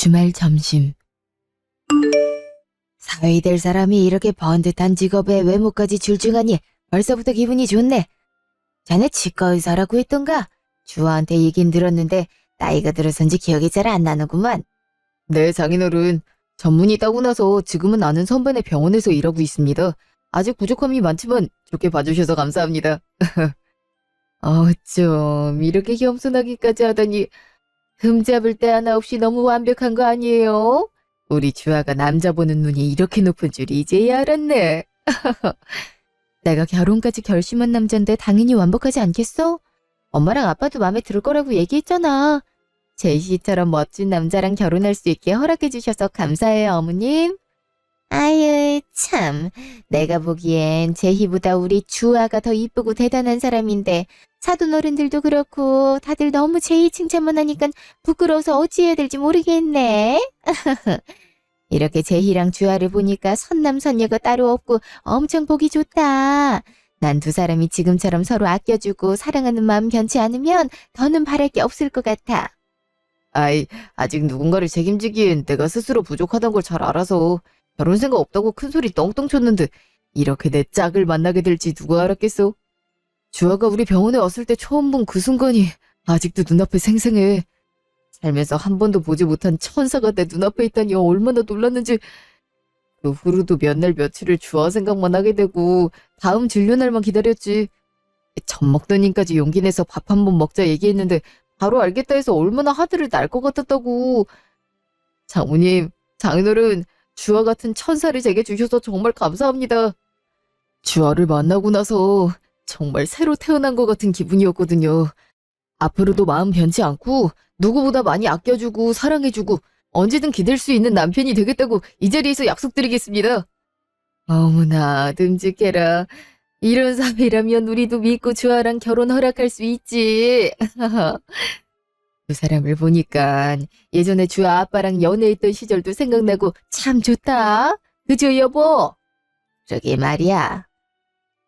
주말 점심. 사위 될 사람이 이렇게 번듯한 직업에 외모까지 출중하니 벌써부터 기분이 좋네. 자네 치과 의사라고 했던가? 주아한테 얘긴 들었는데 나이가 들어선지 기억이 잘 안 나는구만. 네, 장인어른. 전문의 따고 나서 지금은 아는 선배네 병원에서 일하고 있습니다. 아직 부족함이 많지만 좋게 봐주셔서 감사합니다. 어쩜 이렇게 겸손하기까지 하다니 흠잡을 데 하나 없이 너무 완벽한 거 아니에요? 우리 주아가 남자 보는 눈이 이렇게 높은 줄이 이제야 알았네. 내가 결혼까지 결심한 남잔데 당연히 완벽하지 않겠어? 엄마랑 아빠도 마음에 들 거라고 얘기했잖아. 제이씨처럼 멋진 남자랑 결혼할 수 있게 허락해 주셔서 감사해요, 어머님. 아유, 참. 내가 보기엔 제희보다 우리 주아가 더 이쁘고 대단한 사람인데 사돈 어른들도 그렇고 다들 너무 제희 칭찬만 하니까 부끄러워서 어찌해야 될지 모르겠네. 이렇게 제희랑 주아를 보니까 선남선녀가 따로 없고 엄청 보기 좋다. 난 두 사람이 지금처럼 서로 아껴주고 사랑하는 마음 변치 않으면 더는 바랄 게 없을 것 같아. 아이, 아직 누군가를 책임지기엔 내가 스스로 부족하단 걸 잘 알아서 결혼 생각 없다고 큰소리 떵떵 쳤는데 이렇게 내 짝을 만나게 될지 누가 알았겠어? 주아가 우리 병원에 왔을 때 처음 본 그 순간이 아직도 눈앞에 생생해. 살면서 한 번도 보지 못한 천사가 내 눈앞에 있다니 얼마나 놀랐는지. 그 후로도 몇 날 며칠을 주아 생각만 하게 되고 다음 진료날만 기다렸지. 젖 먹던 님까지 용기 내서 밥 한 번 먹자 얘기했는데 바로 알겠다 해서 얼마나 하드를 날 것 같았다고. 장모님, 장인어른, 주아 같은 천사를 제게 주셔서 정말 감사합니다. 주아를 만나고 나서 정말 새로 태어난 것 같은 기분이었거든요. 앞으로도 마음 변치 않고 누구보다 많이 아껴주고 사랑해주고 언제든 기댈 수 있는 남편이 되겠다고 이 자리에서 약속드리겠습니다. 어머나 듬직해라. 이런 사위라면 우리도 믿고 주아랑 결혼 허락할 수 있지. 두 사람을 보니까 예전에 주아 아빠랑 연애했던 시절도 생각나고 참 좋다. 그죠 여보? 저기 말이야.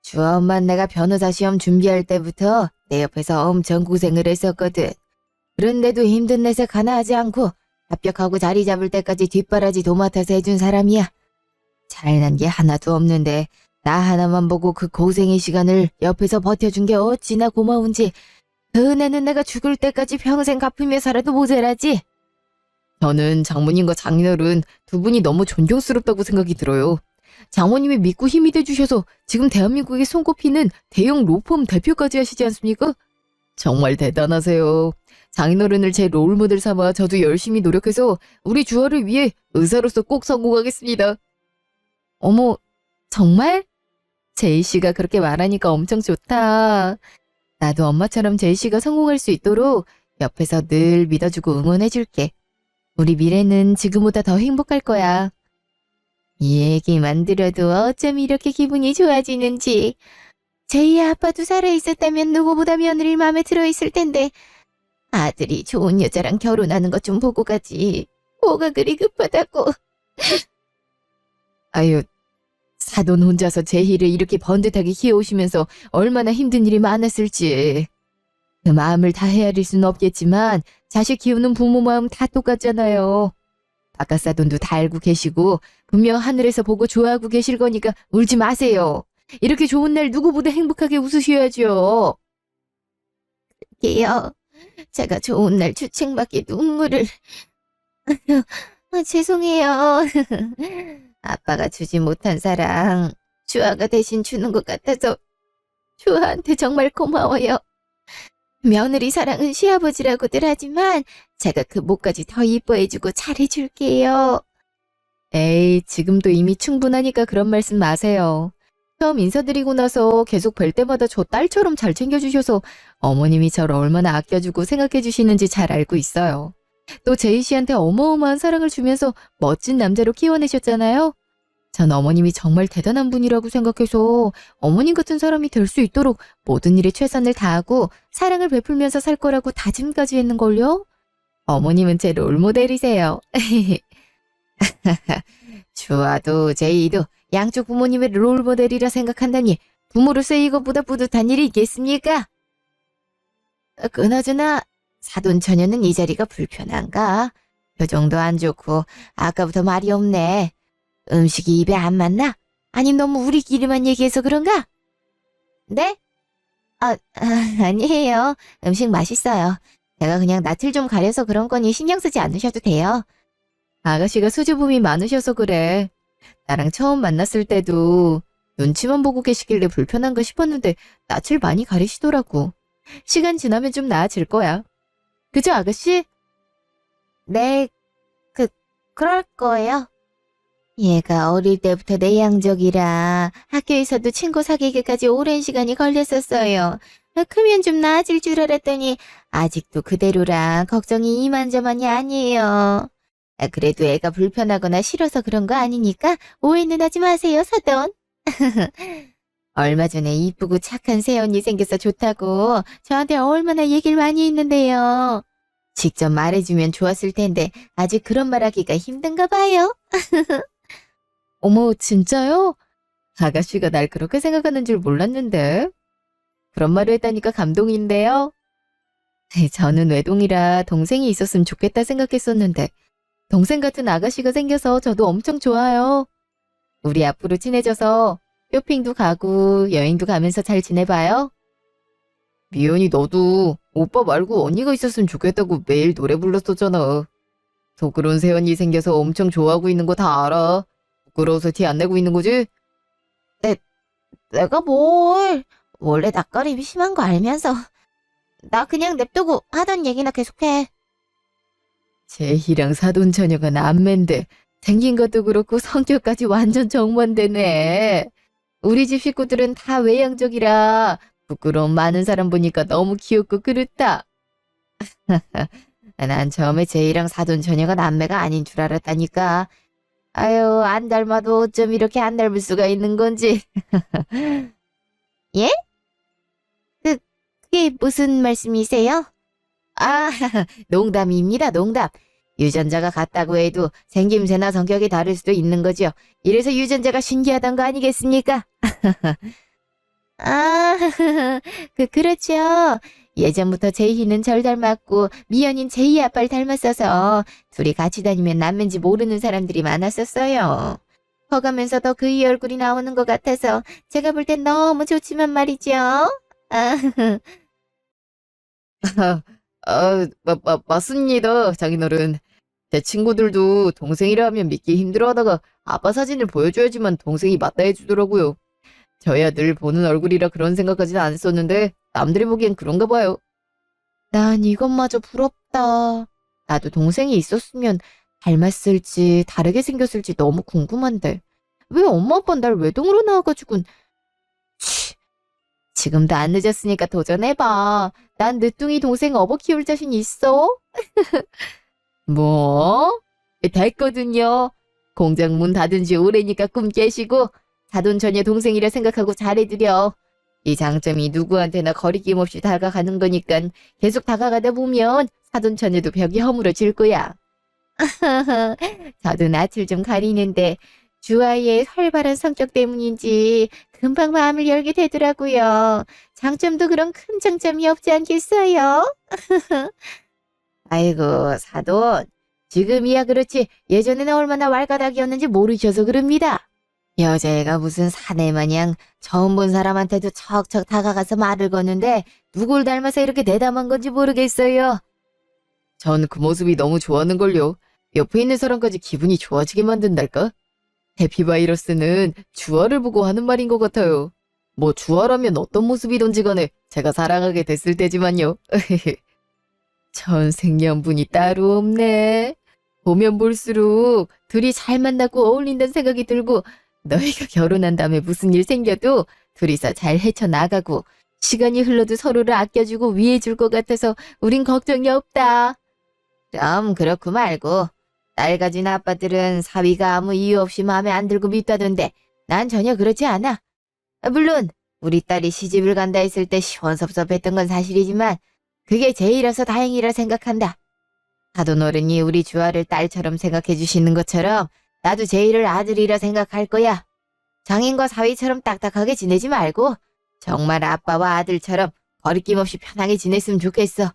주아 엄마는 내가 변호사 시험 준비할 때부터 내 옆에서 엄청 고생을 했었거든. 그런데도 힘든 내색 하나 하지 않고 합격하고 자리 잡을 때까지 뒷바라지 도맡아서 해준 사람이야. 잘난 게 하나도 없는데 나 하나만 보고 그 고생의 시간을 옆에서 버텨준 게 어찌나 고마운지 그 은혜는 내가 죽을 때까지 평생 갚으며 살아도 모자라지. 저는 장모님과 장인어른 두 분이 너무 존경스럽다고 생각이 들어요. 장모님이 믿고 힘이 돼주셔서 지금 대한민국에 손꼽히는 대형 로펌 대표까지 하시지 않습니까? 정말 대단하세요. 장인어른을 제 롤모델 삼아 저도 열심히 노력해서 우리 주아를 위해 의사로서 꼭 성공하겠습니다. 어머, 정말? 제이씨가 그렇게 말하니까 엄청 좋다. 나도 엄마처럼 제이씨가 성공할 수 있도록 옆에서 늘 믿어주고 응원해줄게. 우리 미래는 지금보다 더 행복할 거야. 이 얘기만 들어도 어쩜 이렇게 기분이 좋아지는지. 제이 아빠도 살아있었다면 누구보다 며느리 마음에 들어있을 텐데 아들이 좋은 여자랑 결혼하는 것 좀 보고 가지. 뭐가 그리 급하다고. 아유, 사돈 혼자서 제희를 이렇게 번듯하게 키워오시면서 얼마나 힘든 일이 많았을지. 그 마음을 다 헤아릴 수는 없겠지만 자식 키우는 부모 마음 다 똑같잖아요. 바깥 사돈도 다 알고 계시고 분명 하늘에서 보고 좋아하고 계실 거니까 울지 마세요. 이렇게 좋은 날 누구보다 행복하게 웃으셔야죠. 게요. 제가 좋은 날 주책맞게 눈물을... 죄송해요. 아빠가 주지 못한 사랑 주아가 대신 주는 것 같아서 주아한테 정말 고마워요. 며느리 사랑은 시아버지라고들 하지만 제가 그 목까지 더 이뻐해주고 잘해줄게요. 에이, 지금도 이미 충분하니까 그런 말씀 마세요. 처음 인사드리고 나서 계속 뵐 때마다 저 딸처럼 잘 챙겨주셔서 어머님이 저를 얼마나 아껴주고 생각해주시는지 잘 알고 있어요. 또 제이 씨한테 어마어마한 사랑을 주면서 멋진 남자로 키워내셨잖아요. 전 어머님이 정말 대단한 분이라고 생각해서 어머님 같은 사람이 될 수 있도록 모든 일에 최선을 다하고 사랑을 베풀면서 살 거라고 다짐까지 했는걸요. 어머님은 제 롤모델이세요. 주아도 제이도 양쪽 부모님의 롤모델이라 생각한다니 부모로서 이것보다 뿌듯한 일이 있겠습니까? 그나저나 사돈 처녀는 이 자리가 불편한가? 표정도 안 좋고 아까부터 말이 없네. 음식이 입에 안 맞나? 아님 너무 우리끼리만 얘기해서 그런가? 네? 아니에요. 음식 맛있어요. 제가 그냥 낯을 좀 가려서 그런 거니 신경 쓰지 않으셔도 돼요. 아가씨가 수줍음이 많으셔서 그래. 나랑 처음 만났을 때도 눈치만 보고 계시길래 불편한가 싶었는데 낯을 많이 가리시더라고. 시간 지나면 좀 나아질 거야. 그죠, 아가씨? 네, 그럴 거예요. 얘가 어릴 때부터 내향적이라 학교에서도 친구 사귀기까지 오랜 시간이 걸렸었어요. 크면 좀 나아질 줄 알았더니 아직도 그대로라 걱정이 이만저만이 아니에요. 그래도 애가 불편하거나 싫어서 그런 거 아니니까 오해는 하지 마세요, 사돈. 얼마 전에 이쁘고 착한 새언니 생겨서 좋다고 저한테 얼마나 얘기를 많이 했는데요. 직접 말해주면 좋았을 텐데 아직 그런 말하기가 힘든가 봐요. 어머, 진짜요? 아가씨가 날 그렇게 생각하는 줄 몰랐는데. 그런 말을 했다니까 감동인데요. 저는 외동이라 동생이 있었으면 좋겠다 생각했었는데 동생 같은 아가씨가 생겨서 저도 엄청 좋아요. 우리 앞으로 친해져서 쇼핑도 가고 여행도 가면서 잘 지내봐요. 미연이 너도 오빠 말고 언니가 있었으면 좋겠다고 매일 노래 불렀었잖아. 속으론 새언니 생겨서 엄청 좋아하고 있는 거 다 알아. 부끄러워서 티 안 내고 있는 거지? 내가 뭘 원래 낯가림이 심한 거 알면서 나 그냥 냅두고 하던 얘기나 계속해. 제희랑 사돈 처녀가 남매인데 생긴 것도 그렇고 성격까지 완전 정반대네. 우리 집 식구들은 다 외향적이라 부끄러움 많은 사람 보니까 너무 귀엽고 그렇다. 난 처음에 제이랑 사돈 처녀가 남매가 아닌 줄 알았다니까. 아유, 안 닮아도 어쩜 이렇게 안 닮을 수가 있는 건지. 예? 그게 무슨 말씀이세요? 아, 농담입니다, 농담. 유전자가 같다고 해도 생김새나 성격이 다를 수도 있는 거죠. 이래서 유전자가 신기하단 거 아니겠습니까? 아, 그렇죠. 예전부터 제이는 절 닮았고 미연인 제이 아빠를 닮았어서 둘이 같이 다니면 남매인지 모르는 사람들이 많았었어요. 커가면서도 그이 얼굴이 나오는 것 같아서 제가 볼 땐 너무 좋지만 말이죠. 아, 맞습니다, 장인어른. 제 친구들도 동생이라 하면 믿기 힘들어하다가 아빠 사진을 보여줘야지만 동생이 맞다 해주더라고요. 저야 늘 보는 얼굴이라 그런 생각까지는 안 했었는데 남들이 보기엔 그런가 봐요. 난 이것마저 부럽다. 나도 동생이 있었으면 닮았을지 다르게 생겼을지 너무 궁금한데 왜 엄마 아빠는 날 외동으로 낳아가지고 지금도 안 늦었으니까 도전해봐. 난 늦둥이 동생 업어 키울 자신 있어? 뭐? 됐거든요. 공장 문 닫은 지 오래니까 꿈 깨시고 사돈 처녀 동생이라 생각하고 잘해드려. 이 장점이 누구한테나 거리낌 없이 다가가는 거니까 계속 다가가다 보면 사돈 처녀도 벽이 허물어질 거야. 저도 낯을 좀 가리는데 주아이의 활발한 성격 때문인지 금방 마음을 열게 되더라고요. 장점도 그런 큰 장점이 없지 않겠어요? 아이고, 사돈. 지금이야 그렇지 예전에는 얼마나 왈가닥이었는지 모르셔서 그럽니다. 여자애가 무슨 사내 마냥 처음 본 사람한테도 척척 다가가서 말을 거는데 누굴 닮아서 이렇게 대담한 건지 모르겠어요. 전 그 모습이 너무 좋아하는걸요. 옆에 있는 사람까지 기분이 좋아지게 만든달까? 해피바이러스는 주아를 보고 하는 말인 것 같아요. 뭐 주아라면 어떤 모습이든지 간에 제가 사랑하게 됐을 때지만요. 천생연분이 따로 없네. 보면 볼수록 둘이 잘 만나고 어울린다는 생각이 들고 너희가 결혼한 다음에 무슨 일 생겨도 둘이서 잘 헤쳐나가고 시간이 흘러도 서로를 아껴주고 위해줄 것 같아서 우린 걱정이 없다. 그럼 그렇고 말고 딸 가진 아빠들은 사위가 아무 이유 없이 마음에 안 들고 밉다던데 난 전혀 그렇지 않아. 물론 우리 딸이 시집을 간다 했을 때 시원섭섭했던 건 사실이지만 그게 제이라서 다행이라 생각한다. 사돈 어른이 우리 주아를 딸처럼 생각해 주시는 것처럼 나도 제이를 아들이라 생각할 거야. 장인과 사위처럼 딱딱하게 지내지 말고 정말 아빠와 아들처럼 거리낌 없이 편하게 지냈으면 좋겠어.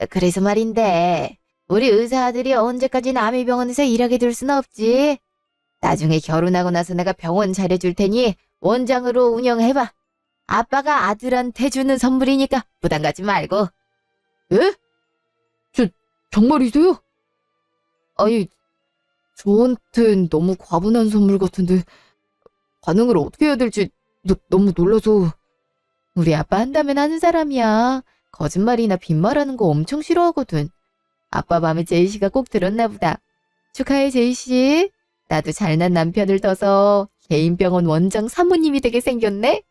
그래서 말인데 우리 의사 아들이 언제까지 남의 병원에서 일하게 둘 순 없지. 나중에 결혼하고 나서 내가 병원 차려줄 테니 원장으로 운영해봐. 아빠가 아들한테 주는 선물이니까 부담 갖지 말고. 예? 정말이세요? 아니, 저한텐 너무 과분한 선물 같은데 반응을 어떻게 해야 될지 너무 놀라서. 우리 아빠 한다면 하는 사람이야. 거짓말이나 빈말하는 거 엄청 싫어하거든. 아빠 맘에 제이씨가 꼭 들었나 보다. 축하해, 제이씨. 나도 잘난 남편을 둬서 개인 병원 원장 사모님이 되게 생겼네?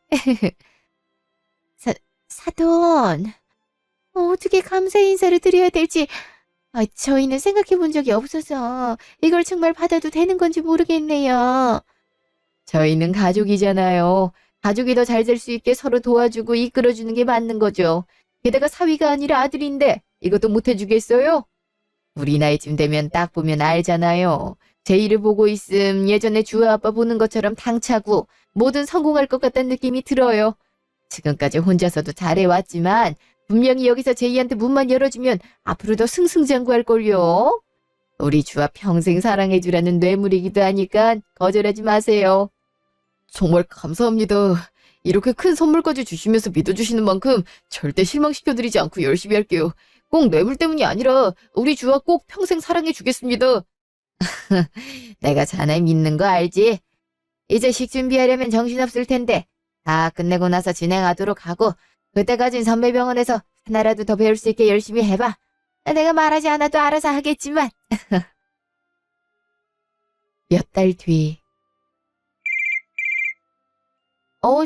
사돈, 어떻게 감사 인사를 드려야 될지 저희는 생각해 본 적이 없어서 이걸 정말 받아도 되는 건지 모르겠네요. 저희는 가족이잖아요. 가족이 더 잘 될 수 있게 서로 도와주고 이끌어주는 게 맞는 거죠. 게다가 사위가 아니라 아들인데 이것도 못 해주겠어요? 우리 나이쯤 되면 딱 보면 알잖아요. 제이를 보고 있음 예전에 주아 아빠 보는 것처럼 당차고 뭐든 성공할 것 같다는 느낌이 들어요. 지금까지 혼자서도 잘해왔지만 분명히 여기서 제이한테 문만 열어주면 앞으로 더 승승장구할걸요. 우리 주아 평생 사랑해주라는 뇌물이기도 하니까 거절하지 마세요. 정말 감사합니다. 이렇게 큰 선물까지 주시면서 믿어주시는 만큼 절대 실망시켜드리지 않고 열심히 할게요. 꼭 뇌물 때문이 아니라 우리 주아 꼭 평생 사랑해주겠습니다. 내가 자네 믿는 거 알지? 이제 식 준비하려면 정신없을 텐데 다 끝내고 나서 진행하도록 하고 그때까진 선배 병원에서 하나라도 더 배울 수 있게 열심히 해봐. 내가 말하지 않아도 알아서 하겠지만. 몇 달 뒤.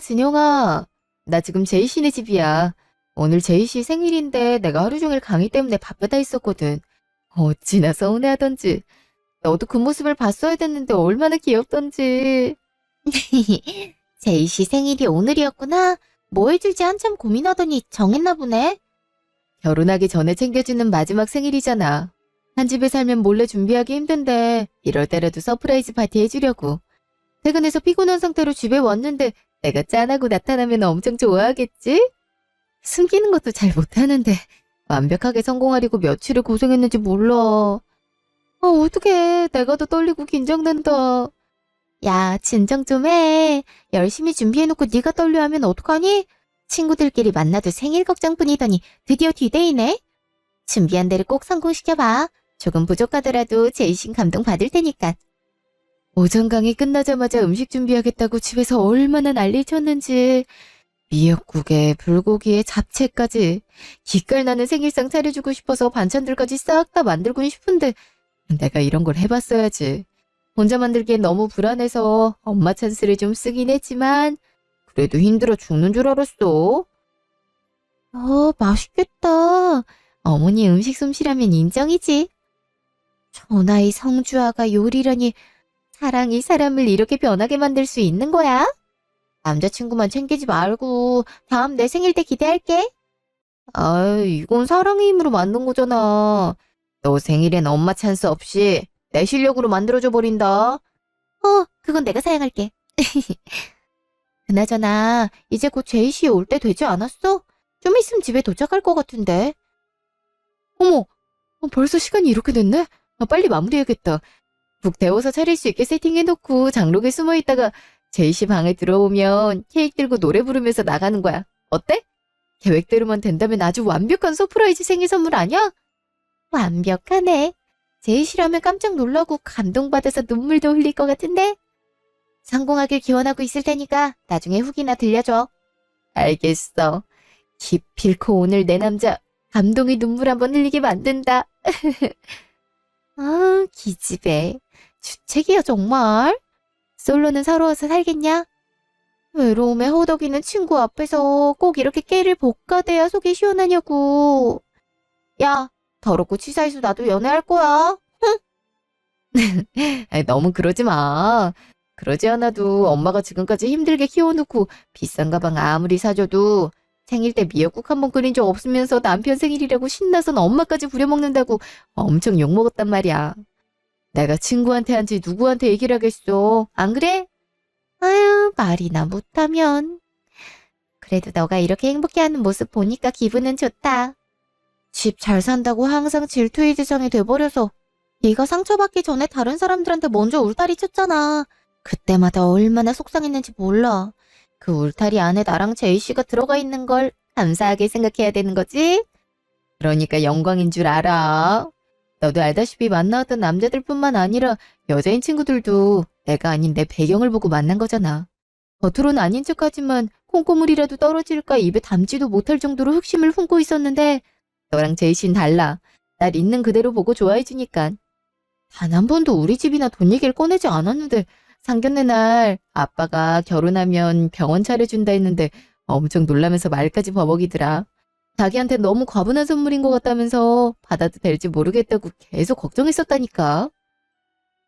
진영아. 나 지금 제이씨네 집이야. 오늘 제이씨 생일인데 내가 하루 종일 강의 때문에 바쁘다 있었거든. 어찌나 서운해하던지. 너도 그 모습을 봤어야 됐는데 얼마나 귀엽던지. 제이 씨 생일이 오늘이었구나. 뭐 해줄지 한참 고민하더니 정했나 보네. 결혼하기 전에 챙겨주는 마지막 생일이잖아. 한 집에 살면 몰래 준비하기 힘든데 이럴 때라도 서프라이즈 파티 해주려고. 퇴근해서 피곤한 상태로 집에 왔는데 내가 짠하고 나타나면 엄청 좋아하겠지? 숨기는 것도 잘 못하는데 완벽하게 성공하려고 며칠을 고생했는지 몰라. 어떡해. 내가 더 떨리고 긴장된다. 야, 진정 좀 해. 열심히 준비해놓고 네가 떨려하면 어떡하니? 친구들끼리 만나도 생일 걱정뿐이더니 드디어 디데이네. 준비한 대로 꼭 성공시켜봐. 조금 부족하더라도 제이신 감동 받을 테니까. 오전 강의 끝나자마자 음식 준비하겠다고 집에서 얼마나 난리 쳤는지. 미역국에 불고기에 잡채까지. 기깔 나는 생일상 차려주고 싶어서 반찬들까지 싹 다 만들고는 싶은데 내가 이런 걸 해봤어야지. 혼자 만들기엔 너무 불안해서 엄마 찬스를 좀 쓰긴 했지만 그래도 힘들어 죽는 줄 알았어. 맛있겠다. 어머니 음식 솜씨라면 인정이지. 저 나이 성주아가 요리라니 사랑이 사람을 이렇게 변하게 만들 수 있는 거야? 남자친구만 챙기지 말고 다음 내 생일 때 기대할게. 이건 사랑의 힘으로 만든 거잖아. 너 생일엔 엄마 찬스 없이 내 실력으로 만들어줘 버린다. 그건 내가 사양할게. 그나저나 이제 곧 제이씨 올 때 되지 않았어? 좀 있으면 집에 도착할 것 같은데. 어머, 벌써 시간이 이렇게 됐네? 빨리 마무리해야겠다. 국 데워서 차릴 수 있게 세팅해놓고 장롱에 숨어있다가 제이씨 방에 들어오면 케이크 들고 노래 부르면서 나가는 거야. 어때? 계획대로만 된다면 아주 완벽한 서프라이즈 생일 선물 아니야? 완벽하네. 제이씨라면 깜짝 놀라고 감동받아서 눈물도 흘릴 것 같은데? 성공하길 기원하고 있을 테니까 나중에 후기나 들려줘. 알겠어. 기필코 오늘 내 남자 감동의 눈물 한번 흘리게 만든다. 기집애. 주책이야 정말. 솔로는 서러워서 살겠냐? 외로움에 허덕이는 친구 앞에서 꼭 이렇게 깨를 볶아대야 속이 시원하냐고. 야, 더럽고 치사해서 나도 연애할 거야. 너무 그러지 마. 그러지 않아도 엄마가 지금까지 힘들게 키워놓고 비싼 가방 아무리 사줘도 생일 때 미역국 한 번 끓인 적 없으면서 남편 생일이라고 신나선 엄마까지 부려먹는다고 엄청 욕먹었단 말이야. 내가 친구한테 한지 누구한테 얘기를 하겠어. 안 그래? 말이나 못하면. 그래도 너가 이렇게 행복해하는 모습 보니까 기분은 좋다. 집 잘 산다고 항상 질투의 대상이 돼버려서 네가 상처받기 전에 다른 사람들한테 먼저 울타리 쳤잖아. 그때마다 얼마나 속상했는지 몰라. 그 울타리 안에 나랑 제이 씨가 들어가 있는 걸 감사하게 생각해야 되는 거지? 그러니까 영광인 줄 알아. 너도 알다시피 만나왔던 남자들뿐만 아니라 여자인 친구들도 내가 아닌 내 배경을 보고 만난 거잖아. 겉으로는 아닌 척하지만 콩고물이라도 떨어질까 입에 담지도 못할 정도로 흑심을 품고 있었는데 너랑 제이신 달라. 날 있는 그대로 보고 좋아해주니까. 단 한 번도 우리 집이나 돈 얘기를 꺼내지 않았는데 상견례 날 아빠가 결혼하면 병원 차려준다 했는데 엄청 놀라면서 말까지 버벅이더라. 자기한테 너무 과분한 선물인 것 같다면서 받아도 될지 모르겠다고 계속 걱정했었다니까.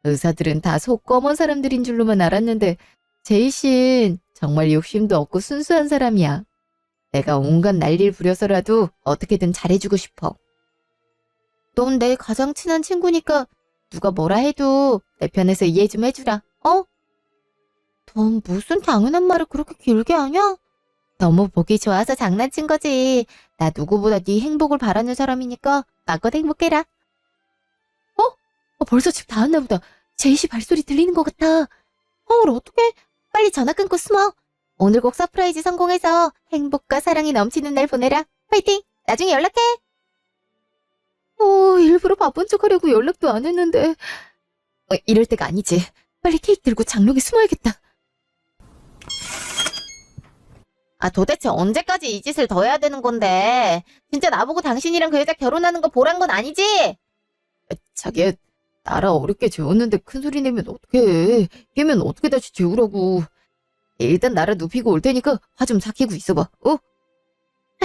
의사들은 다 속 검은 사람들인 줄로만 알았는데 제이신 정말 욕심도 없고 순수한 사람이야. 내가 온갖 난리를 부려서라도 어떻게든 잘해주고 싶어. 넌 내 가장 친한 친구니까 누가 뭐라 해도 내 편에서 이해 좀 해주라. 어? 넌 무슨 당연한 말을 그렇게 길게 하냐? 너무 보기 좋아서 장난친 거지. 나 누구보다 네 행복을 바라는 사람이니까 마껏 행복해라. 벌써 집 다 왔나 보다. 제이씨 발소리 들리는 것 같아. 어떡해? 빨리 전화 끊고 숨어. 오늘 꼭 서프라이즈 성공해서 행복과 사랑이 넘치는 날 보내라. 파이팅! 나중에 연락해. 일부러 바쁜 척하려고 연락도 안 했는데. 이럴 때가 아니지. 빨리 케이크 들고 장롱에 숨어야겠다. 도대체 언제까지 이 짓을 더 해야 되는 건데? 진짜 나보고 당신이랑 그 여자 결혼하는 거 보란 건 아니지? 자기야, 나라 어렵게 재웠는데 큰 소리 내면 어떡해. 깨면 어떻게 다시 재우라고. 일단 나라 눕히고 올 테니까 화 좀 삭히고 있어봐.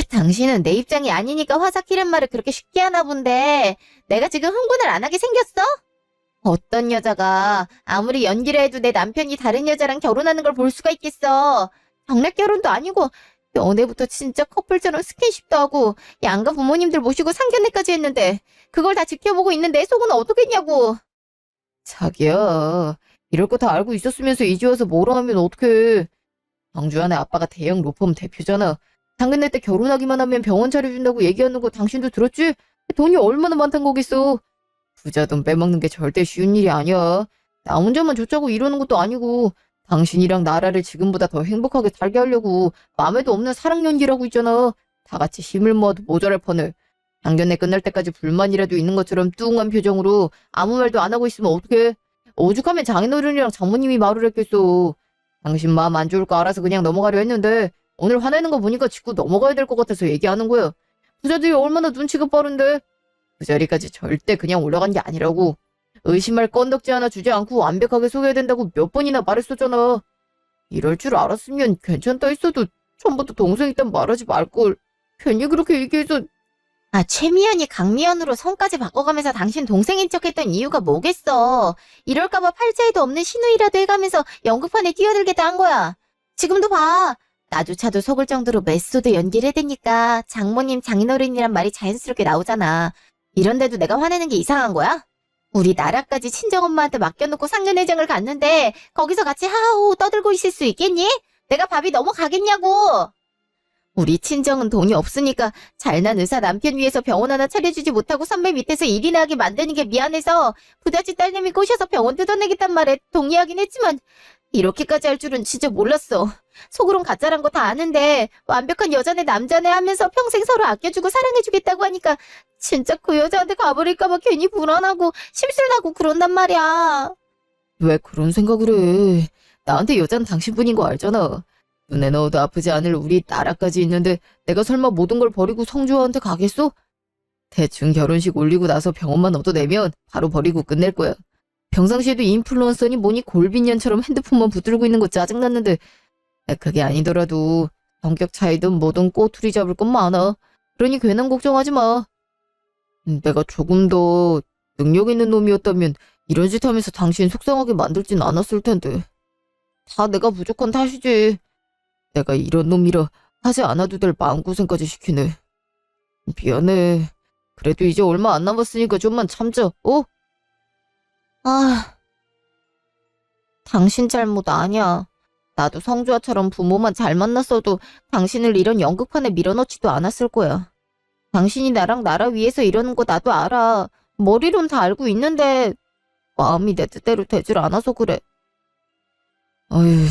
당신은 내 입장이 아니니까 화삭히란 말을 그렇게 쉽게 하나 본데 내가 지금 흥분을 안 하게 생겼어? 어떤 여자가 아무리 연기를 해도 내 남편이 다른 여자랑 결혼하는 걸 볼 수가 있겠어. 정략 결혼도 아니고 연애부터 진짜 커플처럼 스킨십도 하고 양가 부모님들 모시고 상견례까지 했는데 그걸 다 지켜보고 있는 내 속은 어떻겠냐고. 자기야, 이럴 거 다 알고 있었으면서 이제 와서 뭐라 하면 어떡해. 광주 안에 아빠가 대형 로펌 대표잖아. 상견례 때 결혼하기만 하면 병원 차려준다고 얘기하는 거 당신도 들었지? 돈이 얼마나 많단 거겠어. 부자 돈 빼먹는 게 절대 쉬운 일이 아니야. 나 혼자만 좋자고 이러는 것도 아니고 당신이랑 나라를 지금보다 더 행복하게 살게 하려고 맘에도 없는 사랑 연기라고 있잖아. 다 같이 힘을 모아도 모자랄 판을. 상견례 끝날 때까지 불만이라도 있는 것처럼 뚱한 표정으로 아무 말도 안 하고 있으면 어떡해. 오죽하면 장인어른이랑 장모님이 말을 했겠어. 당신 마음 안 좋을 거 알아서 그냥 넘어가려 했는데 오늘 화내는 거 보니까 짚고 넘어가야 될 것 같아서 얘기하는 거야. 부자들이 얼마나 눈치가 빠른데. 그 자리까지 절대 그냥 올라간 게 아니라고. 의심할 건덕지 하나 주지 않고 완벽하게 속여야 된다고 몇 번이나 말했었잖아. 이럴 줄 알았으면 괜찮다 했어도 처음부터 동생 있단 말하지 말걸. 괜히 그렇게 얘기해서. 최미연이 강미연으로 성까지 바꿔가면서 당신 동생인 척했던 이유가 뭐겠어. 이럴까봐 팔자에도 없는 신우이라도 해가면서 연극판에 뛰어들겠다 한 거야. 지금도 봐. 나조차도 속을 정도로 메소드 연기를 해대니까 장모님 장인어른이란 말이 자연스럽게 나오잖아. 이런데도 내가 화내는 게 이상한 거야? 우리 나라까지 친정엄마한테 맡겨놓고 상견례장을 갔는데 거기서 같이 하하호호 떠들고 있을 수 있겠니? 내가 밥이 넘어가겠냐고. 우리 친정은 돈이 없으니까 잘난 의사 남편 위해서 병원 하나 차려주지 못하고 선배 밑에서 일이나 하게 만드는 게 미안해서 부잣집 딸내미 꼬셔서 병원 뜯어내겠단 말에 동의하긴 했지만 이렇게까지 할 줄은 진짜 몰랐어. 속으론 가짜란 거 다 아는데 완벽한 여자네 남자네 하면서 평생 서로 아껴주고 사랑해주겠다고 하니까 진짜 그 여자한테 가버릴까봐 괜히 불안하고 심술나고 그런단 말이야. 왜 그런 생각을 해. 나한테 여자는 당신뿐인 거 알잖아. 눈에 넣어도 아프지 않을 우리 나라까지 있는데 내가 설마 모든 걸 버리고 성주한테 가겠어? 대충 결혼식 올리고 나서 병원만 얻어내면 바로 버리고 끝낼 거야. 평상시에도 인플루언서니 뭐니 골빈년처럼 핸드폰만 붙들고 있는 거 짜증났는데 그게 아니더라도 성격 차이든 뭐든 꼬투리 잡을 건 많아. 그러니 괜한 걱정하지 마. 내가 조금 더 능력 있는 놈이었다면 이런 짓 하면서 당신 속상하게 만들진 않았을 텐데. 다 내가 부족한 탓이지. 내가 이런 놈이라 하지 않아도 될 마음고생까지 시키네. 미안해. 그래도 이제 얼마 안 남았으니까 좀만 참자, 당신 잘못 아니야. 나도 성주아처럼 부모만 잘 만났어도 당신을 이런 연극판에 밀어넣지도 않았을 거야. 당신이 나랑 나라 위해서 이러는 거 나도 알아. 머리론 다 알고 있는데 마음이 내 뜻대로 되질 않아서 그래. 어휴,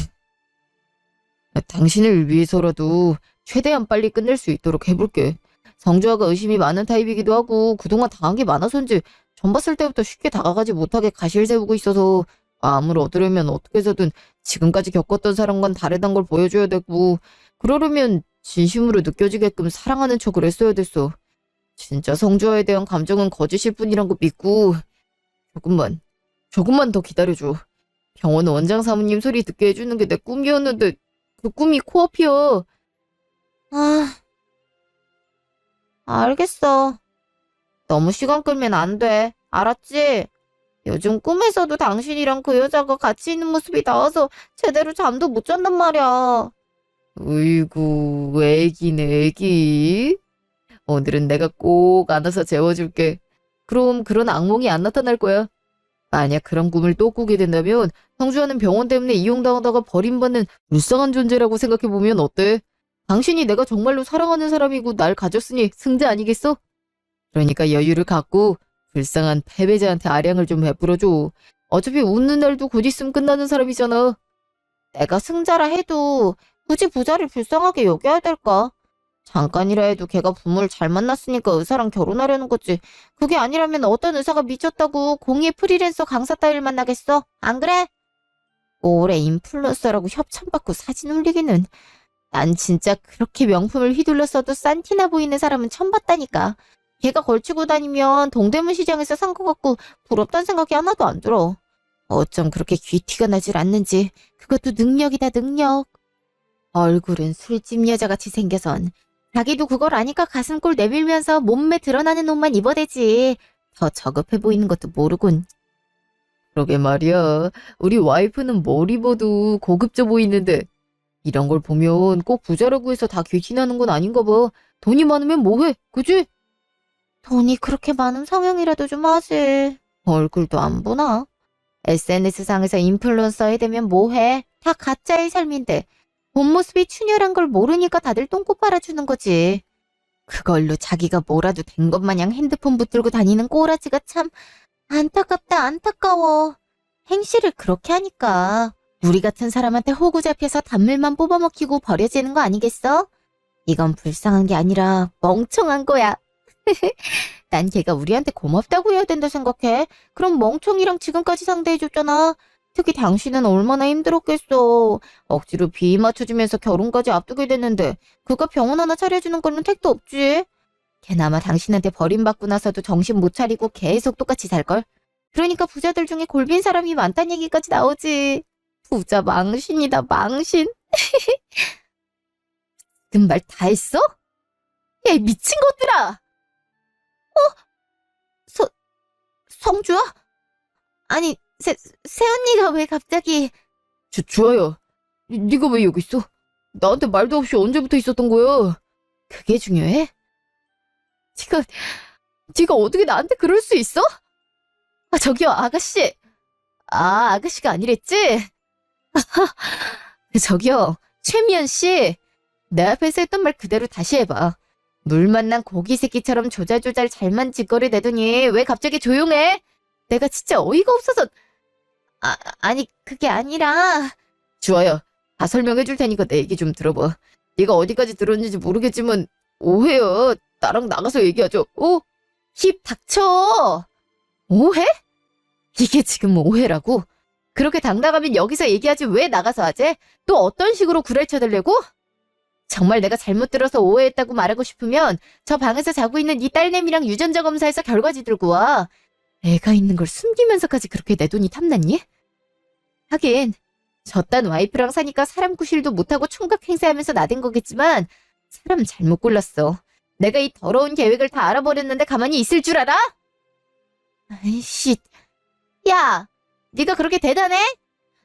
당신을 위해서라도 최대한 빨리 끝낼 수 있도록 해볼게. 성주아가 의심이 많은 타입이기도 하고 그동안 당한 게 많아서인지 전 봤을 때부터 쉽게 다가가지 못하게 가시를 세우고 있어서 마음을 얻으려면 어떻게 해서든 지금까지 겪었던 사람과는 다르단 걸 보여줘야 되고 그러려면 진심으로 느껴지게끔 사랑하는 척을 했어야 됐어. 진짜 성주아에 대한 감정은 거짓일 뿐이란 거 믿고 조금만 더 기다려줘. 병원 원장 사모님 소리 듣게 해주는 게 내 꿈이었는데 그 꿈이 코앞이야. 아, 알겠어. 너무 시간 끌면 안 돼. 알았지? 요즘 꿈에서도 당신이랑 그 여자가 같이 있는 모습이 나와서 제대로 잠도 못 잔단 말이야. 으이구, 애기네, 애기. 오늘은 내가 꼭 안아서 재워줄게. 그럼 그런 악몽이 안 나타날 거야. 만약 그런 꿈을 또 꾸게 된다면 성주하는 병원 때문에 이용당하다가 버림받는 불쌍한 존재라고 생각해보면 어때? 당신이 내가 정말로 사랑하는 사람이고 날 가졌으니 승자 아니겠어? 그러니까 여유를 갖고 불쌍한 패배자한테 아량을 좀 베풀어줘. 어차피 웃는 날도 곧 있으면 끝나는 사람이잖아. 내가 승자라 해도 굳이 부자를 불쌍하게 여겨야 될까? 잠깐이라 해도 걔가 부모를 잘 만났으니까 의사랑 결혼하려는 거지. 그게 아니라면 어떤 의사가 미쳤다고 공예 프리랜서 강사 따위를 만나겠어? 안 그래? 올해 인플루언서라고 협찬받고 사진 올리기는. 난 진짜 그렇게 명품을 휘둘렀어도 싼티나 보이는 사람은 처음 봤다니까. 걔가 걸치고 다니면 동대문 시장에서 산 거 같고 부럽다는 생각이 하나도 안 들어. 어쩜 그렇게 귀티가 나질 않는지. 그것도 능력이다, 능력. 얼굴은 술집 여자같이 생겨선 자기도 그걸 아니까 가슴골 내밀면서 몸매 드러나는 옷만 입어대지. 더 저급해 보이는 것도 모르군. 그러게 말이야. 우리 와이프는 뭘 입어도 고급져 보이는데 이런 걸 보면 꼭 부자라고 해서 다 귀티나는 건 아닌가 봐. 돈이 많으면 뭐해, 그지? 돈이 그렇게 많은 성형이라도 좀 하지. 얼굴도 안 보나? SNS상에서 인플루언서 해대면 뭐해? 다 가짜의 삶인데 본 모습이 춘열한 걸 모르니까 다들 똥꼬 빨아주는 거지. 그걸로 자기가 뭐라도 된 것 마냥 핸드폰 붙들고 다니는 꼬라지가 참 안타깝다, 안타까워. 행실을 그렇게 하니까 우리 같은 사람한테 호구 잡혀서 단물만 뽑아먹히고 버려지는 거 아니겠어? 이건 불쌍한 게 아니라 멍청한 거야. 난 걔가 우리한테 고맙다고 해야 된다 생각해. 그럼 멍청이랑 지금까지 상대해줬잖아. 특히 당신은 얼마나 힘들었겠어. 억지로 비위 맞춰주면서 결혼까지 앞두게 됐는데 그가 병원 하나 차려주는 거는 택도 없지. 걔나마 당신한테 버림받고 나서도 정신 못 차리고 계속 똑같이 살걸. 그러니까 부자들 중에 골빈 사람이 많다는 얘기까지 나오지. 부자 망신이다, 망신. 그 말 다 했어? 야, 이 미친 것들아! 성주야? 아니, 새언니가 왜 갑자기... 주아야, 네가 왜 여기 있어? 나한테 말도 없이 언제부터 있었던 거야? 그게 중요해? 네가 어떻게 나한테 그럴 수 있어? 아, 저기요, 아가씨. 아, 아가씨가 아니랬지? 저기요, 최미연 씨. 내 앞에서 했던 말 그대로 다시 해봐. 물 만난 고기 새끼처럼 조잘조잘 잘만 짓거리 대더니 왜 갑자기 조용해? 내가 진짜 어이가 없어서... 아니, 그게 아니라... 주아야, 다 설명해 줄 테니까 내 얘기 좀 들어봐. 네가 어디까지 들었는지 모르겠지만 오해야. 나랑 나가서 얘기하죠. 힙 닥쳐! 오해? 이게 지금 오해라고? 그렇게 당당하면 여기서 얘기하지 왜 나가서 하지? 또 어떤 식으로 구랄쳐달래고? 정말 내가 잘못 들어서 오해했다고 말하고 싶으면 저 방에서 자고 있는 네 딸내미랑 유전자 검사해서 결과지 들고 와. 애가 있는 걸 숨기면서까지 그렇게 내 돈이 탐났니? 하긴 저딴 와이프랑 사니까 사람 구실도 못하고 총각 행세하면서 나댄 거겠지만 사람 잘못 골랐어. 내가 이 더러운 계획을 다 알아버렸는데 가만히 있을 줄 알아? 아이씨, 야, 네가 그렇게 대단해?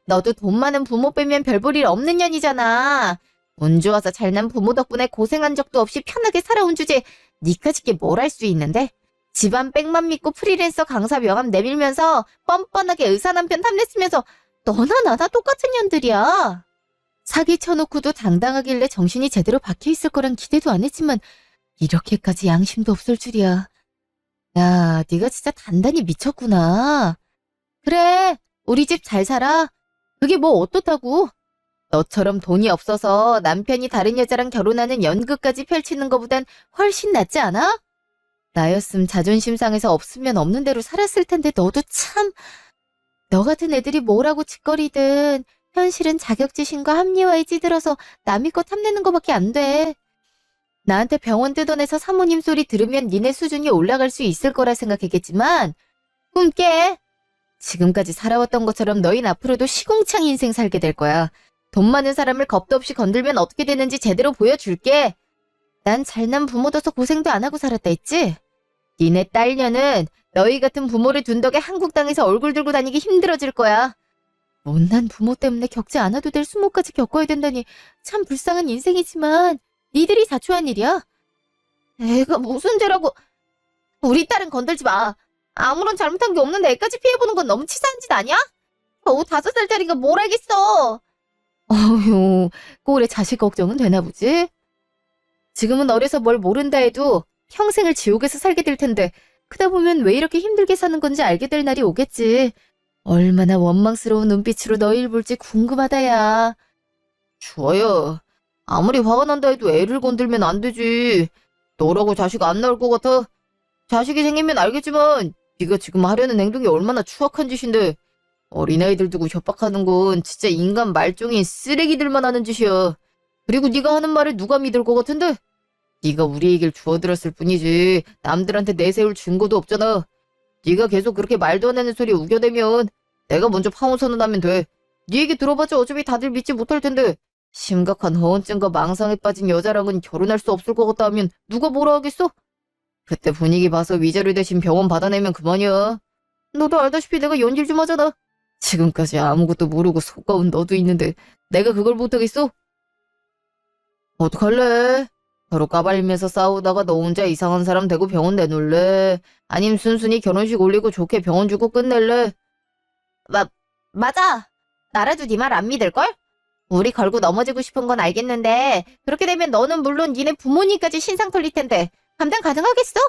너도 돈 많은 부모 빼면 별 볼 일 없는 년이잖아. 운 좋아서 잘난 부모 덕분에 고생한 적도 없이 편하게 살아온 주제 니까짓 게 뭘 할 수 있는데? 집안 백만 믿고 프리랜서 강사 명함 내밀면서 뻔뻔하게 의사 남편 탐냈으면서 너나 나나 똑같은 년들이야. 사기 쳐놓고도 당당하길래 정신이 제대로 박혀있을 거란 기대도 안 했지만 이렇게까지 양심도 없을 줄이야. 야, 네가 진짜 단단히 미쳤구나. 그래, 우리 집 잘 살아. 그게 뭐 어떻다고. 너처럼 돈이 없어서 남편이 다른 여자랑 결혼하는 연극까지 펼치는 것보단 훨씬 낫지 않아? 나였음 자존심 상해서 없으면 없는 대로 살았을 텐데 너도 참. 너 같은 애들이 뭐라고 짓거리든 현실은 자격지심과 합리화에 찌들어서 남의 것 탐내는 거밖에 안 돼. 나한테 병원 뜯어내서 사모님 소리 들으면 니네 수준이 올라갈 수 있을 거라 생각했겠지만 꿈 깨. 지금까지 살아왔던 것처럼 너흰 앞으로도 시궁창 인생 살게 될 거야. 돈 많은 사람을 겁도 없이 건들면 어떻게 되는지 제대로 보여줄게. 난 잘난 부모둬서 고생도 안 하고 살았다 했지? 니네 딸녀는 너희 같은 부모를 둔 덕에 한국 땅에서 얼굴 들고 다니기 힘들어질 거야. 못난 부모 때문에 겪지 않아도 될 수모까지 겪어야 된다니 참 불쌍한 인생이지만 니들이 자초한 일이야. 애가 무슨 죄라고. 우리 딸은 건들지 마. 아무런 잘못한 게 없는데 애까지 피해보는 건 너무 치사한 짓 아니야? 겨우 5살짜리가 뭘 알겠어. 어휴, 꼴에 자식 걱정은 되나 보지? 지금은 어려서 뭘 모른다 해도 평생을 지옥에서 살게 될 텐데 크다 보면 왜 이렇게 힘들게 사는 건지 알게 될 날이 오겠지. 얼마나 원망스러운 눈빛으로 너희를 볼지 궁금하다, 야. 주아야, 아무리 화가 난다 해도 애를 건들면 안 되지. 너라고 자식 안 나올 것 같아? 자식이 생기면 알겠지만 네가 지금 하려는 행동이 얼마나 추악한 짓인데 어린아이들 두고 협박하는 건 진짜 인간 말종인 쓰레기들만 하는 짓이야. 그리고 네가 하는 말을 누가 믿을 것 같은데? 네가 우리 얘기를 주워들었을 뿐이지 남들한테 내세울 증거도 없잖아. 네가 계속 그렇게 말도 안 하는 소리 우겨대면 내가 먼저 파혼 선언하면 돼. 네 얘기 들어봤자 어차피 다들 믿지 못할 텐데 심각한 허언증과 망상에 빠진 여자랑은 결혼할 수 없을 것 같다 하면 누가 뭐라 하겠어? 그때 분위기 봐서 위자료 대신 병원 받아내면 그만이야. 너도 알다시피 내가 연질 좀 하잖아. 지금까지 아무것도 모르고 속가운 너도 있는데 내가 그걸 못하겠어? 어떡할래? 서로 까발리면서 싸우다가 너 혼자 이상한 사람 되고 병원 내놓을래? 아님 순순히 결혼식 올리고 좋게 병원 주고 끝낼래? 맞아. 나라도 네 말 안 믿을걸? 우리 걸고 넘어지고 싶은 건 알겠는데 그렇게 되면 너는 물론 니네 부모님까지 신상 털릴 텐데 감당 가능하겠어?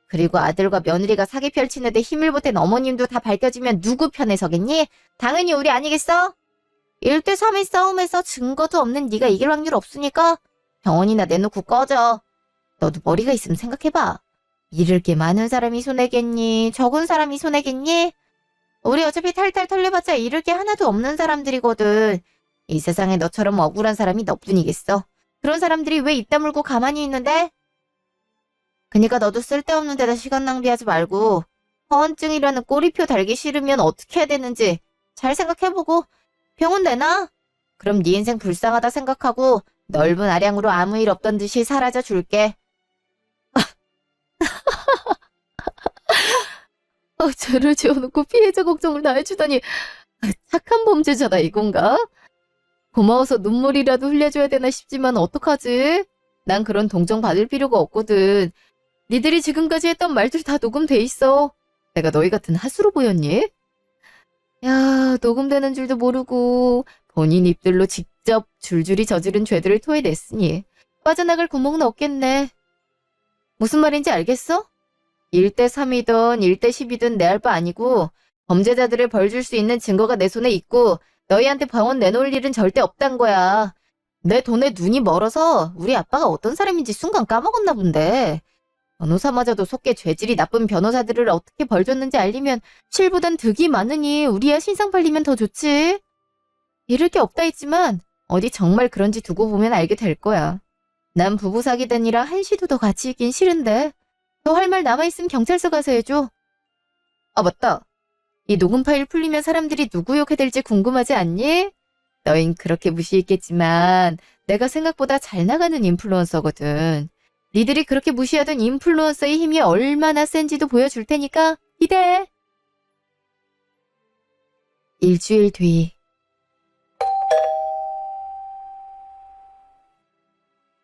그리고 아들과 며느리가 사기 펼치는데 힘을 보탠 어머님도 다 밝혀지면 누구 편에 서겠니? 당연히 우리 아니겠어? 1대3의 싸움에서 증거도 없는 네가 이길 확률 없으니까 병원이나 내놓고 꺼져. 너도 머리가 있으면 생각해봐. 잃을 게 많은 사람이 손해겠니? 적은 사람이 손해겠니? 우리 어차피 탈탈 털려봤자 잃을 게 하나도 없는 사람들이거든. 이 세상에 너처럼 억울한 사람이 너뿐이겠어. 그런 사람들이 왜 입 다물고 가만히 있는데? 그니까 너도 쓸데없는 데다 시간 낭비하지 말고 허언증이라는 꼬리표 달기 싫으면 어떻게 해야 되는지 잘 생각해보고 병원 내놔. 그럼 네 인생 불쌍하다 생각하고 넓은 아량으로 아무 일 없던 듯이 사라져 줄게. 죄를 지어놓고 피해자 걱정을 다 해주다니 착한 범죄자다 이건가? 고마워서 눈물이라도 흘려줘야 되나 싶지만 어떡하지? 난 그런 동정 받을 필요가 없거든. 니들이 지금까지 했던 말들 다 녹음돼 있어. 내가 너희 같은 하수로 보였니? 야, 녹음되는 줄도 모르고 본인 입들로 직접 줄줄이 저지른 죄들을 토해냈으니 빠져나갈 구멍은 없겠네. 무슨 말인지 알겠어? 1대3이든 1대10이든 내 할 바 아니고 범죄자들을 벌 줄 수 있는 증거가 내 손에 있고 너희한테 병원 내놓을 일은 절대 없단 거야. 내 돈에 눈이 멀어서 우리 아빠가 어떤 사람인지 순간 까먹었나 본데. 변호사마저도 속게 죄질이 나쁜 변호사들을 어떻게 벌줬는지 알리면 실보단 득이 많으니 우리야 신상 팔리면 더 좋지. 잃을 게 없다 했지만 어디 정말 그런지 두고 보면 알게 될 거야. 난 부부 사귀다니라 한시도 더 같이 있긴 싫은데 너 할 말 남아있으면 경찰서 가서 해줘. 아 맞다. 이 녹음 파일 풀리면 사람들이 누구 욕해댈지 궁금하지 않니? 너흰 그렇게 무시했겠지만 내가 생각보다 잘 나가는 인플루언서거든. 니들이 그렇게 무시하던 인플루언서의 힘이 얼마나 센지도 보여줄 테니까 기대해. 일주일 뒤.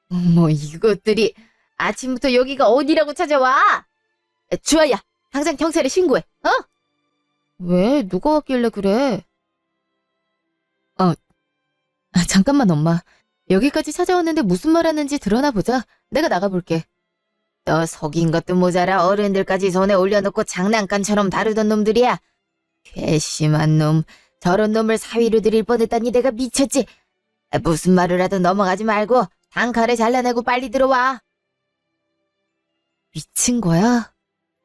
어머 이것들이 아침부터 여기가 어디라고 찾아와? 주아야 당장 경찰에 신고해. 어? 왜? 누가 왔길래 그래? 잠깐만 엄마. 여기까지 찾아왔는데 무슨 말 하는지 드러나 보자. 내가 나가볼게. 너 속인 것도 모자라 어른들까지 손에 올려놓고 장난감처럼 다루던 놈들이야. 괘씸한 놈. 저런 놈을 사위로 들일 뻔했다니 내가 미쳤지. 무슨 말을 하든 넘어가지 말고 단칼에 잘라내고 빨리 들어와. 미친 거야?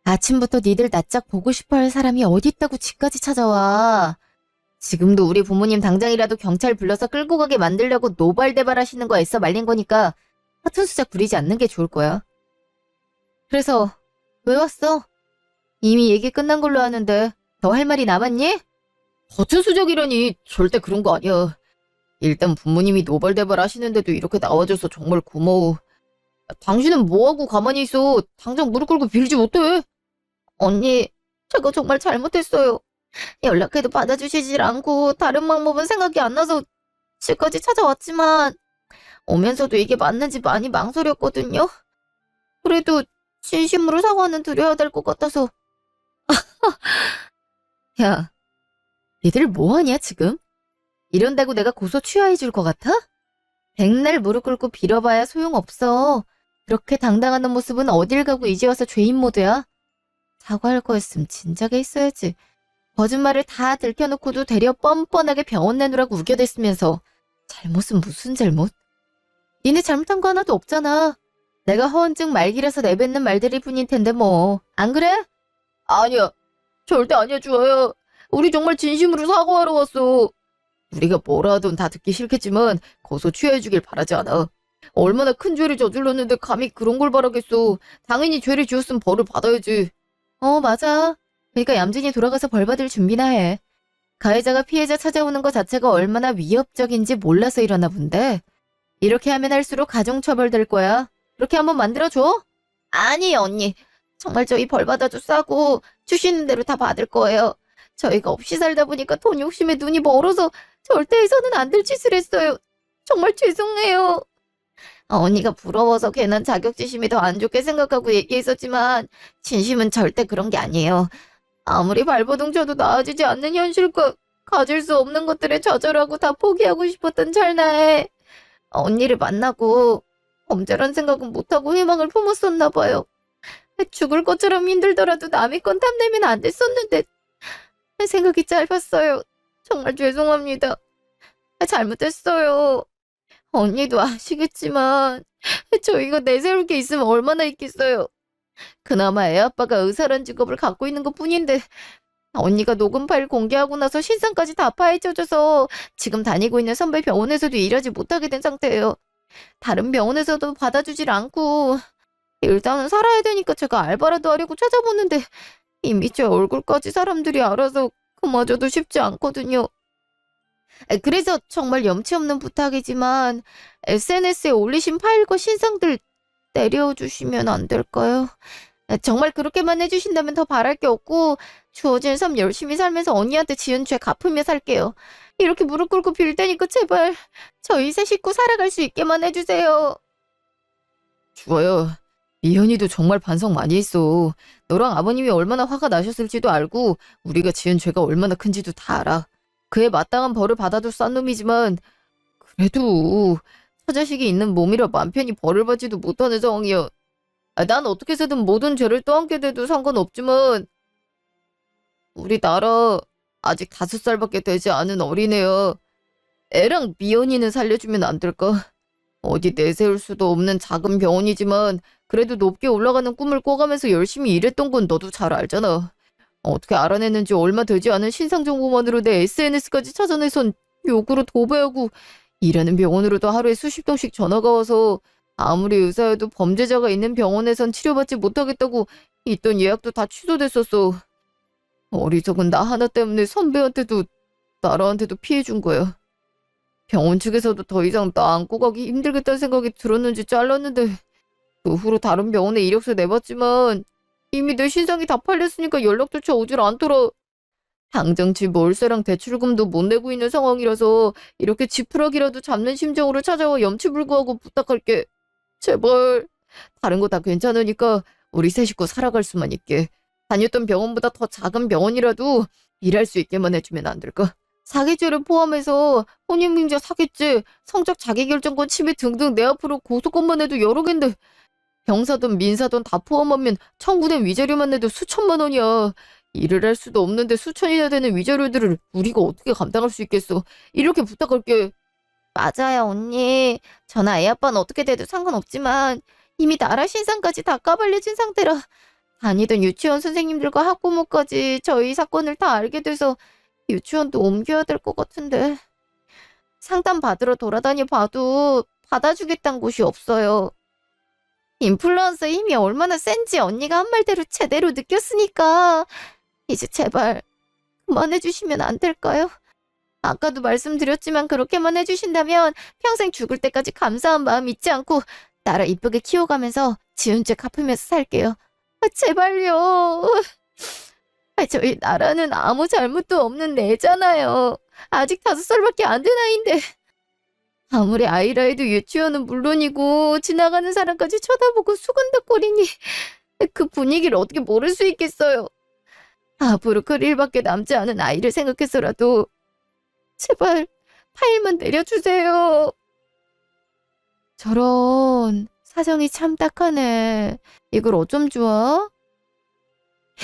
아침부터 니들 낯짝 보고 싶어할 사람이 어딨다고 집까지 찾아와. 지금도 우리 부모님 당장이라도 경찰 불러서 끌고 가게 만들려고 노발대발 하시는 거 애써 말린 거니까 허튼 수작 부리지 않는 게 좋을 거야. 그래서 왜 왔어? 이미 얘기 끝난 걸로 아는데 더 할 말이 남았니? 허튼 수작이라니 절대 그런 거 아니야. 일단 부모님이 노발대발 하시는데도 이렇게 나와줘서 정말 고마워. 당신은 뭐하고 가만히 있어? 당장 무릎 꿇고 빌지 못해? 언니, 제가 정말 잘못했어요. 연락해도 받아주시질 않고 다른 방법은 생각이 안 나서 집까지 찾아왔지만 오면서도 이게 맞는지 많이 망설였거든요. 그래도 진심으로 사과는 드려야 될 것 같아서. 야, 니들 뭐하냐 지금? 이런다고 내가 고소 취하해줄 것 같아? 백날 무릎 꿇고 빌어봐야 소용없어. 그렇게 당당하는 모습은 어딜 가고 이제 와서 죄인 모드야. 사과할 거였으면 진작에 했어야지. 거짓말을 다 들켜놓고도 되려 뻔뻔하게 병원 내놓으라고 우겨댔으면서 잘못은 무슨 잘못? 니네 잘못한 거 하나도 없잖아. 내가 허언증 말기라서 내뱉는 말들일 뿐일 텐데 뭐. 안 그래? 아니야. 절대 아니야, 주아야. 우리 정말 진심으로 사과하러 왔어. 우리가 뭐라 하든 다 듣기 싫겠지만 고소 취하해주길 바라지 않아. 얼마나 큰 죄를 저질렀는데 감히 그런 걸 바라겠어. 당연히 죄를 지었으면 벌을 받아야지. 맞아. 그러니까 얌전히 돌아가서 벌 받을 준비나 해. 가해자가 피해자 찾아오는 것 자체가 얼마나 위협적인지 몰라서 이러나 본데. 이렇게 하면 할수록 가중처벌 될 거야. 그렇게 한번 만들어줘? 아니, 언니. 정말 저희 벌 받아도 싸고 주시는 대로 다 받을 거예요. 저희가 없이 살다 보니까 돈 욕심에 눈이 멀어서 절대 해서는 안 될 짓을 했어요. 정말 죄송해요. 언니가 부러워서 괜한 자격지심이 더 안 좋게 생각하고 얘기했었지만 진심은 절대 그런 게 아니에요. 아무리 발버둥 쳐도 나아지지 않는 현실과 가질 수 없는 것들에 좌절하고 다 포기하고 싶었던 찰나에 언니를 만나고 범죄란 생각은 못하고 희망을 품었었나 봐요. 죽을 것처럼 힘들더라도 남의 건 탐내면 안 됐었는데 생각이 짧았어요. 정말 죄송합니다. 잘못했어요. 언니도 아시겠지만 저희가 내세울 게 있으면 얼마나 있겠어요. 그나마 애아빠가 의사란 직업을 갖고 있는 것뿐인데 언니가 녹음 파일 공개하고 나서 신상까지 다 파헤쳐져서 지금 다니고 있는 선배 병원에서도 일하지 못하게 된 상태예요. 다른 병원에서도 받아주질 않고 일단은 살아야 되니까 제가 알바라도 하려고 찾아보는데 이미 제 얼굴까지 사람들이 알아서 그마저도 쉽지 않거든요. 그래서 정말 염치 없는 부탁이지만 SNS에 올리신 파일과 신상들 내려주시면 안 될까요? 정말 그렇게만 해주신다면 더 바랄 게 없고 주어진 삶 열심히 살면서 언니한테 지은 죄 갚으며 살게요. 이렇게 무릎 꿇고 빌 테니까 제발 저희 세 식구 살아갈 수 있게만 해주세요. 주아야, 이현이도 정말 반성 많이 했어. 너랑 아버님이 얼마나 화가 나셨을지도 알고 우리가 지은 죄가 얼마나 큰지도 다 알아. 그에 마땅한 벌을 받아도 싼 놈이지만 그래도 처자식이 있는 몸이라 맘 편히 벌을 받지도 못하는 상황이야. 난 어떻게 해서든 모든 죄를 떠안게 돼도 상관없지만 우리 나라 아직 5살밖에 되지 않은 어린애야. 애랑 미연이는 살려주면 안 될까? 어디 내세울 수도 없는 작은 병원이지만 그래도 높게 올라가는 꿈을 꿔가면서 열심히 일했던 건 너도 잘 알잖아. 어떻게 알아냈는지 얼마 되지 않은 신상 정보만으로 내 SNS까지 찾아내선 욕으로 도배하고 일하는 병원으로도 하루에 수십 통씩 전화가 와서 아무리 의사여도 범죄자가 있는 병원에선 치료받지 못하겠다고 있던 예약도 다 취소됐었어. 어리석은 나 하나 때문에 선배한테도 나라한테도 피해준 거야. 병원 측에서도 더 이상 나 안고 가기 힘들겠다는 생각이 들었는지 잘랐는데 그 후로 다른 병원에 이력서 내봤지만 이미 내 신상이 다 팔렸으니까 연락조차 오질 않더라. 당장 집 월세랑 대출금도 못 내고 있는 상황이라서 이렇게 지푸라기라도 잡는 심정으로 찾아와 염치불구하고 부탁할게. 제발 다른 거 다 괜찮으니까 우리 세 식구 살아갈 수만 있게. 다녔던 병원보다 더 작은 병원이라도 일할 수 있게만 해주면 안 될까? 사기죄를 포함해서 혼인빙자 사기죄, 성적 자기결정권 침해 등등 내 앞으로 고소건만 해도 여러 갠데 형사돈 민사돈 다 포함하면 청구된 위자료만 내도 수천만 원이야. 일을 할 수도 없는데 수천이나 되는 위자료들을 우리가 어떻게 감당할 수 있겠어. 이렇게 부탁할게. 맞아요, 언니. 저나 애 아빠는 어떻게 돼도 상관없지만 이미 나라 신상까지 다 까발려진 상태라 다니던 유치원 선생님들과 학부모까지 저희 사건을 다 알게 돼서 유치원도 옮겨야 될 것 같은데 상담 받으러 돌아다니 봐도 받아주겠다는 곳이 없어요. 인플루언서의 힘이 얼마나 센지 언니가 한 말대로 제대로 느꼈으니까 이제 제발 그만해주시면 안 될까요? 아까도 말씀드렸지만 그렇게만 해주신다면 평생 죽을 때까지 감사한 마음 잊지 않고 나라 이쁘게 키워가면서 지은 죄 갚으면서 살게요. 제발요. 저희 나라는 아무 잘못도 없는 애잖아요. 아직 5살밖에 안 된 아이인데 아무리 아이라 해도 유치원은 물론이고 지나가는 사람까지 쳐다보고 수근덕거리니 그 분위기를 어떻게 모를 수 있겠어요. 앞으로 그 일밖에 남지 않은 아이를 생각해서라도 제발 파일만 내려주세요. 저런 사정이 참 딱하네. 이걸 어쩜 좋아?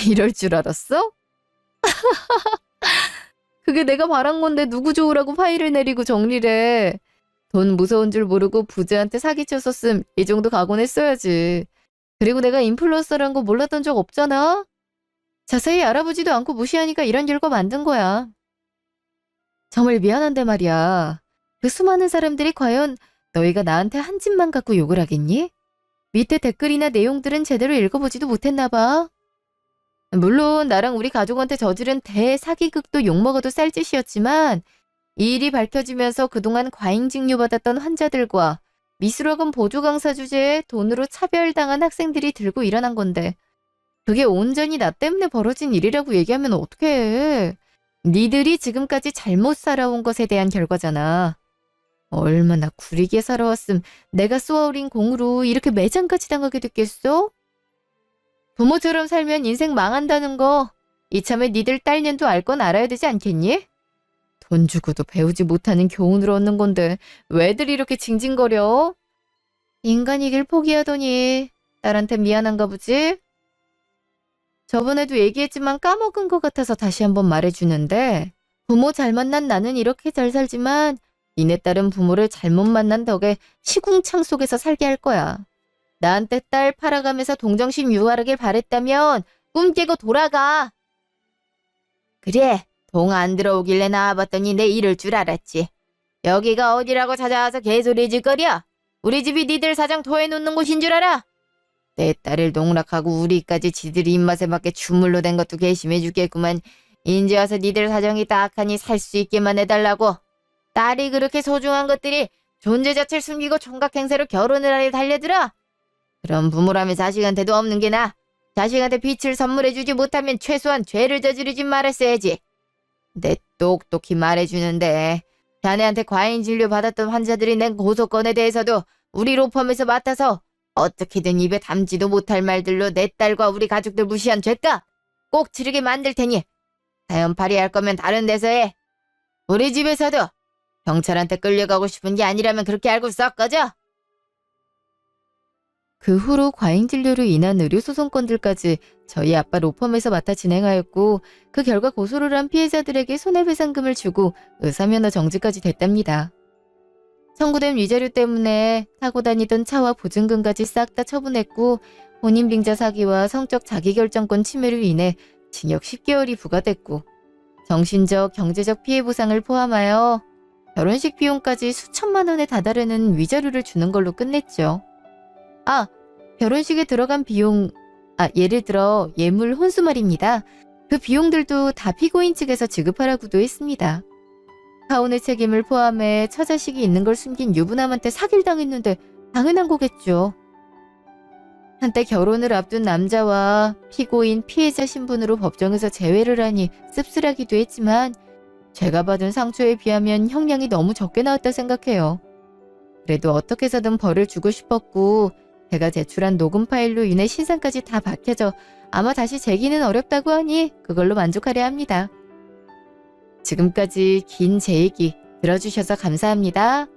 이럴 줄 알았어? 그게 내가 바란 건데 누구 좋으라고 파일을 내리고 정리래. 돈 무서운 줄 모르고 부자한테 사기쳤었음 이 정도 각오는 했어야지. 그리고 내가 인플루언서란 거 몰랐던 적 없잖아. 자세히 알아보지도 않고 무시하니까 이런 결과 만든 거야. 정말 미안한데 말이야. 그 수많은 사람들이 과연 너희가 나한테 한 집만 갖고 욕을 하겠니? 밑에 댓글이나 내용들은 제대로 읽어보지도 못했나 봐. 물론 나랑 우리 가족한테 저지른 대사기극도 욕먹어도 쌀짓이었지만 이 일이 밝혀지면서 그동안 과잉직료 받았던 환자들과 미술학원 보조 강사 주제에 돈으로 차별당한 학생들이 들고 일어난 건데 그게 온전히 나 때문에 벌어진 일이라고 얘기하면 어떡해. 니들이 지금까지 잘못 살아온 것에 대한 결과잖아. 얼마나 구리게 살아왔음 내가 쏘아올린 공으로 이렇게 매장까지 당하게 됐겠어? 부모처럼 살면 인생 망한다는 거 이참에 니들 딸년도 알 건 알아야 되지 않겠니? 돈 주고도 배우지 못하는 교훈을 얻는 건데 왜들 이렇게 징징거려? 인간이길 포기하더니 딸한테 미안한가 보지? 저번에도 얘기했지만 까먹은 것 같아서 다시 한번 말해주는데 부모 잘 만난 나는 이렇게 잘 살지만 니네 딸은 부모를 잘못 만난 덕에 시궁창 속에서 살게 할 거야. 나한테 딸 팔아가면서 동정심 유발하길 바랬다면 꿈 깨고 돌아가. 그래, 동 안 들어오길래 나와봤더니 내 이럴 줄 알았지. 여기가 어디라고 찾아와서 개소리 짓거려? 우리 집이 니들 사장 토해놓는 곳인 줄 알아? 내 딸을 농락하고 우리까지 지들이 입맛에 맞게 주물러 댄 것도 괘씸해 죽겠구만. 인제 와서 니들 사정이 딱하니 살 수 있게만 해달라고. 딸이 그렇게 소중한 것들이 존재 자체를 숨기고 총각 행세로 결혼을 하려 달려들어? 그럼 부모라면 자식한테도 없는 게 나아. 자식한테 빛을 선물해주지 못하면 최소한 죄를 저지르지 말았어야지. 내 똑똑히 말해주는데 자네한테 과잉 진료 받았던 환자들이 낸 고소건에 대해서도 우리 로펌에서 맡아서 어떻게든 입에 담지도 못할 말들로 내 딸과 우리 가족들 무시한 죄값 꼭 치르게 만들 테니 사연 발의할 거면 다른 데서 해. 우리 집에서도 경찰한테 끌려가고 싶은 게 아니라면 그렇게 알고 썩 꺼져. 그 후로 과잉 진료로 인한 의료소송 건들까지 저희 아빠 로펌에서 맡아 진행하였고 그 결과 고소를 한 피해자들에게 손해배상금을 주고 의사면허 정지까지 됐답니다. 청구된 위자료 때문에 타고 다니던 차와 보증금까지 싹 다 처분했고 혼인빙자 사기와 성적 자기결정권 침해로 인해 징역 10개월이 부과됐고 정신적, 경제적 피해 보상을 포함하여 결혼식 비용까지 수천만 원에 다다르는 위자료를 주는 걸로 끝냈죠. 결혼식에 들어간 비용, 예를 들어 예물 혼수 말입니다. 그 비용들도 다 피고인 측에서 지급하라고도 했습니다. 가혼의 책임을 포함해 처자식이 있는 걸 숨긴 유부남한테 사기를 당했는데 당연한 거겠죠. 한때 결혼을 앞둔 남자와 피고인, 피해자 신분으로 법정에서 재회를 하니 씁쓸하기도 했지만 제가 받은 상처에 비하면 형량이 너무 적게 나왔다 생각해요. 그래도 어떻게 해서든 벌을 주고 싶었고 제가 제출한 녹음 파일로 인해 신상까지 다 밝혀져 아마 다시 재기는 어렵다고 하니 그걸로 만족하려 합니다. 지금까지 긴 제 얘기 들어주셔서 감사합니다.